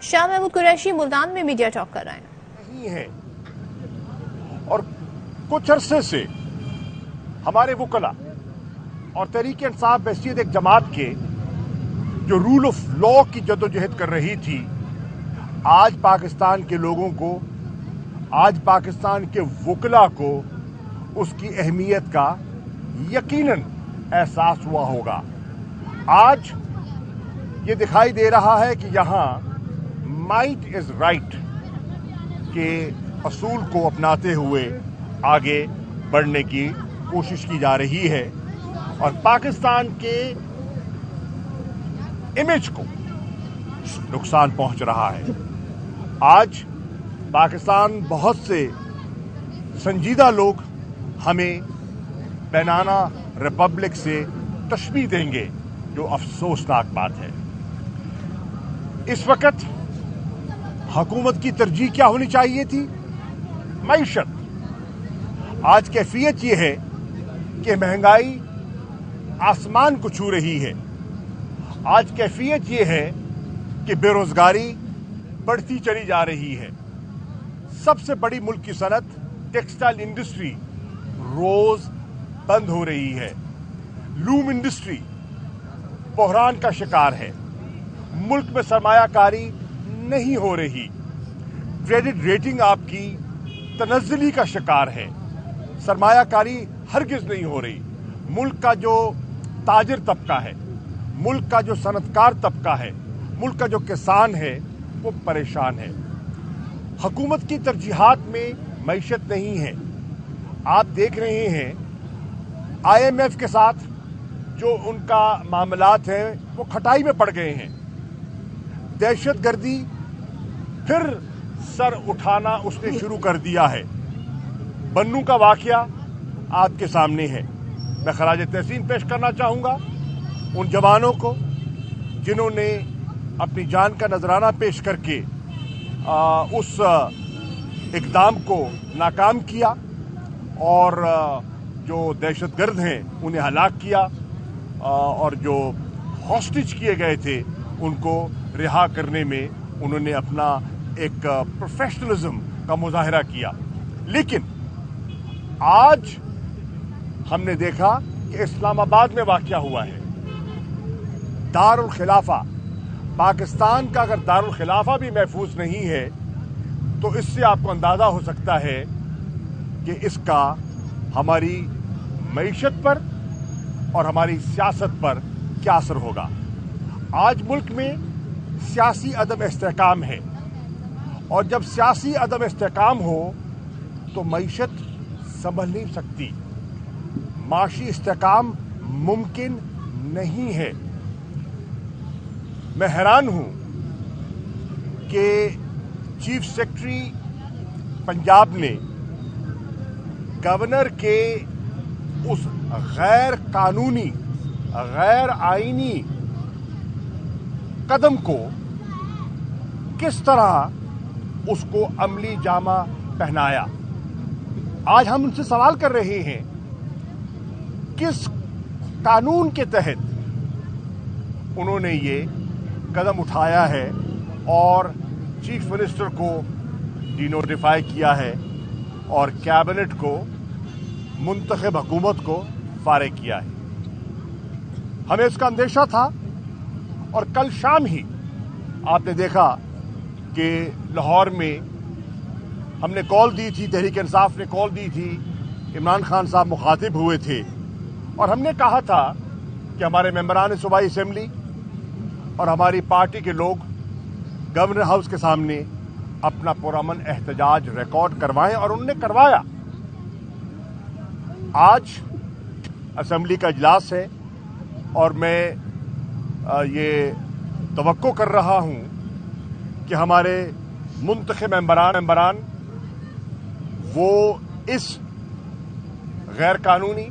शाह महमूद कुरैशी मुल्तान में media talk कर रहे हैं। नहीं है और कुछ अरसे से हमारे वकला और तहरीक इंसाफ बहसीत एक जमात के जो रूल ऑफ लॉ की जदोजहद कर रही थी, आज पाकिस्तान के लोगों को, आज पाकिस्तान के वकला को उसकी अहमियत का यकीनन एहसास हुआ होगा। आज ये दिखाई दे रहा है कि यहाँ माइट इज राइट के असूल को अपनाते हुए आगे बढ़ने की कोशिश की जा रही है और पाकिस्तान के इमेज को नुकसान पहुंच रहा है। आज पाकिस्तान बहुत से संजीदा लोग हमें बनाना रिपब्लिक से तशबीह देंगे, जो अफसोसनाक बात है। इस वक्त हुकूमत की तरजीह क्या होनी चाहिए थी? मईशत। आज कैफियत ये है कि महंगाई आसमान को छू रही है। आज कैफियत ये है कि बेरोजगारी बढ़ती चली जा रही है। सबसे बड़ी मुल्क की सनत टेक्सटाइल इंडस्ट्री रोज बंद हो रही है। लूम इंडस्ट्री बहरान का शिकार है। मुल्क में सरमायाकारी नहीं हो रही। क्रेडिट रेटिंग आपकी तनज़्ज़ुली का शिकार है। सरमायाकारी हरगिज नहीं हो रही। मुल्क का जो ताजिर तबका है, मुल्क का जो सनतकार तबका है, मुल्क का जो किसान है, वो परेशान है। हुकूमत की तरजीहात में मईशत नहीं है। आप देख रहे हैं IMF के साथ जो उनका मामलात हैं वो खटाई में पड़ गए हैं। दहशतगर्दी फिर सर उठाना उसने शुरू कर दिया है। बन्नू का वाकया आपके सामने है। मैं खराज तहसीन पेश करना चाहूँगा उन जवानों को जिन्होंने अपनी जान का नजराना पेश करके उस इक़दाम को नाकाम किया और जो दहशतगर्द हैं उन्हें हलाक किया और जो हॉस्टेज किए गए थे उनको रिहा करने में उन्होंने अपना एक प्रोफेशनलिज्म का मुजाहरा किया। लेकिन आज हमने देखा कि इस्लामाबाद में वाक़या हुआ है। दारुल खिलाफा, पाकिस्तान का अगर दारुल खिलाफा भी महफूज नहीं है तो इससे आपको अंदाज़ा हो सकता है कि इसका हमारी मईशत पर और हमारी सियासत पर क्या असर होगा। आज मुल्क में सियासी अदम इस्तेहकाम है और जब सियासी अदम इस्तेहकाम हो तो मईशत संभल नहीं सकती। माशी इस्तेहकाम मुमकिन नहीं है। मैं हैरान हूं कि चीफ सेक्रेटरी पंजाब ने गवर्नर के उस गैर कानूनी, गैर आईनी कदम को किस तरह उसको अमली जामा पहनाया। आज हम उनसे सवाल कर रहे हैं किस कानून के तहत उन्होंने ये कदम उठाया है और चीफ मिनिस्टर को डिनोटिफाई किया है और कैबिनेट को, मुंतखब हुकूमत को फारिग किया है। हमें इसका अंदेशा था और कल शाम ही आपने देखा कि लाहौर में हमने कॉल दी थी, तहरीक इंसाफ ने कॉल दी थी, इमरान खान साहब मुखातिब हुए थे और हमने कहा था कि हमारे मेंबरान सूबाई असेंबली और हमारी पार्टी के लोग गवर्नर हाउस के सामने अपना पुरअमन एहतजाज रिकॉर्ड करवाएं और उन्होंने करवाया। आज असेंबली का इजलास है और मैं ये तवक्को कर रहा हूं कि हमारे मुंतखब मेंबरान वो इस गैर कानूनी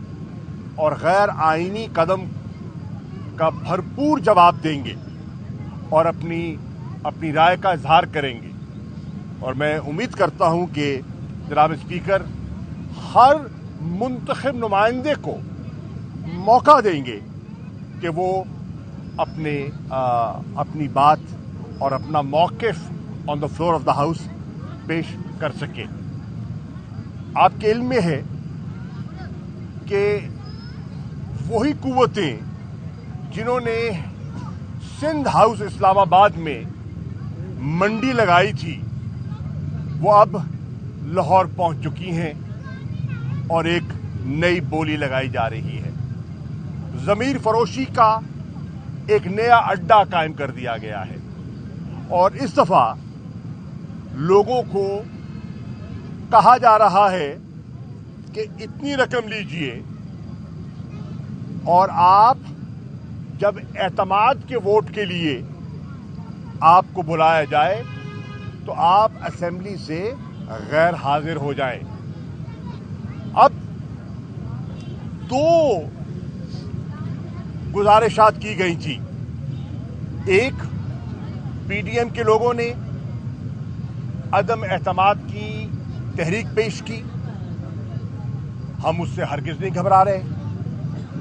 और गैर आईनी कदम का भरपूर जवाब देंगे और अपनी राय का इजहार करेंगे। और मैं उम्मीद करता हूं कि जनाब स्पीकर हर मुंतखब नुमाइंदे को मौका देंगे कि वो अपनी बात और अपना मौक़िफ़ on the floor of the house पेश कर सके। आपके इल्म में है कि वही कुव्वतें जिन्होंने सिंध हाउस इस्लामाबाद में मंडी लगाई थी वो अब लाहौर पहुंच चुकी हैं और एक नई बोली लगाई जा रही है। ज़मीर फरोशी का एक नया अड्डा कायम कर दिया गया है और इस दफा लोगों को कहा जा रहा है कि इतनी रकम लीजिए और आप जब एतमाद के वोट के लिए आपको बुलाया जाए तो आप असेंबली से गैर हाजिर हो जाएं। अब दो गुजारिशात की गई थी। एक, पीडीएम के लोगों ने अदम एतमाद की तहरीक पेश की। हम उससे हरगिज नहीं घबरा रहे,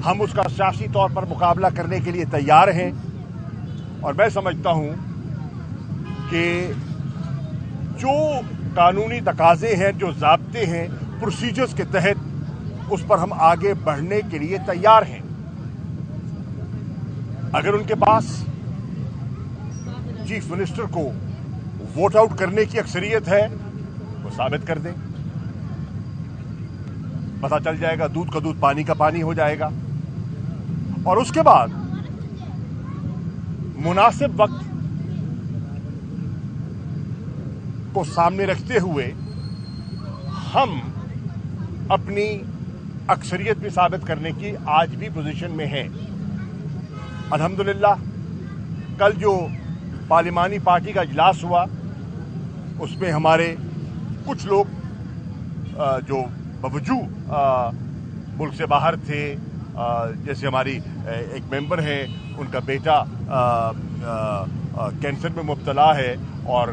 हम उसका सियासी तौर पर मुकाबला करने के लिए तैयार हैं और मैं समझता हूं कि जो कानूनी तकाजे हैं, जो ज़ाब्ते हैं, प्रोसीजर्स के तहत उस पर हम आगे बढ़ने के लिए तैयार हैं। अगर उनके पास चीफ मिनिस्टर को वोट आउट करने की अक्सरियत है वो साबित कर दें, पता चल जाएगा, दूध का दूध पानी का पानी हो जाएगा। और उसके बाद मुनासिब वक्त को सामने रखते हुए हम अपनी अक्सरियत भी साबित करने की आज भी पोजीशन में हैं। अल्हम्दुलिल्लाह कल जो पार्लिमानी पार्टी का इजलास हुआ उसमें हमारे कुछ लोग जो बावजूद मुल्क से बाहर थे, जैसे हमारी एक मेंबर है, उनका बेटा कैंसर में मुब्तला है और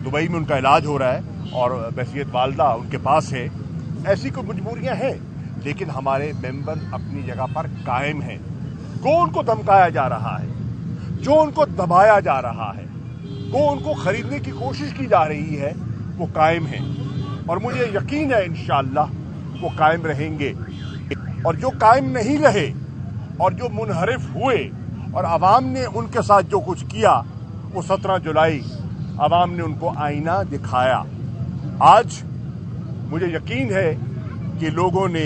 दुबई में उनका इलाज हो रहा है और वसीयत वालदा उनके पास है। ऐसी कोई मजबूरियां हैं लेकिन हमारे मेंबर अपनी जगह पर कायम हैं। को उनको धमकाया जा रहा है, जो उनको दबाया जा रहा है, को उनको खरीदने की कोशिश की जा रही है, वो कायम हैं और मुझे यकीन है इंशाअल्लाह वो कायम रहेंगे। और जो कायम नहीं रहे और जो मुनहरिफ हुए और आवाम ने उनके साथ जो कुछ किया वो 17 जुलाई आवाम ने उनको आईना दिखाया। आज मुझे यकीन है कि लोगों ने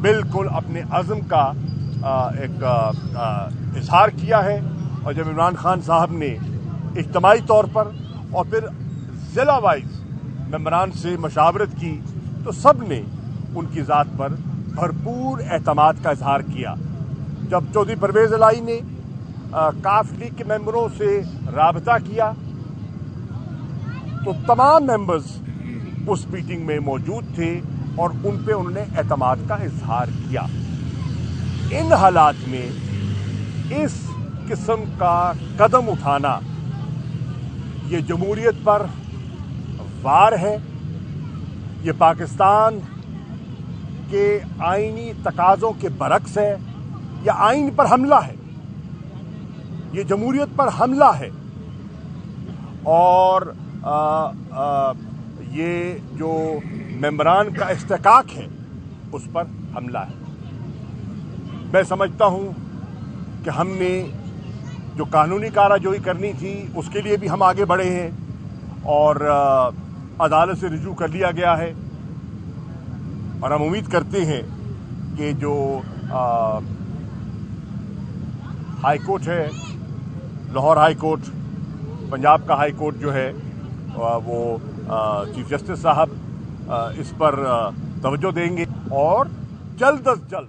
बिल्कुल अपने अज़्म का एक इजहार किया है और जब इमरान खान साहब ने इज्तिमाई तौर पर और फिर ज़िला वाइज मेंबरान से मशावरत की तो सब ने उनकी ज़ात पर भरपूर एतमाद का इजहार किया। जब चौधरी परवेज़ इलाही ने काफ लीग के मेंबरों से राबता किया तो तमाम मेंबर्स उस मीटिंग में मौजूद थे और उन पे उन्होंने एतमाद का इजहार किया। इन हालात में इस किस्म का कदम उठाना ये जमहूरियत पर वार है, ये पाकिस्तान के आईनी तकाज़ों के बरक्स है, या आइन पर हमला है, ये जमहूरियत पर हमला है और ये जो मेंबरान का इस्तेकाक है उस पर हमला है। मैं समझता हूं कि हमने जो कानूनी कार्रवाई करनी थी उसके लिए भी हम आगे बढ़े हैं और अदालत से रुजू कर लिया गया है और हम उम्मीद करते हैं कि जो हाई कोर्ट है, लाहौर हाई कोर्ट, पंजाब का हाई कोर्ट जो है वो चीफ जस्टिस साहब इस पर तवज्जो देंगे और जल्द अज जल्द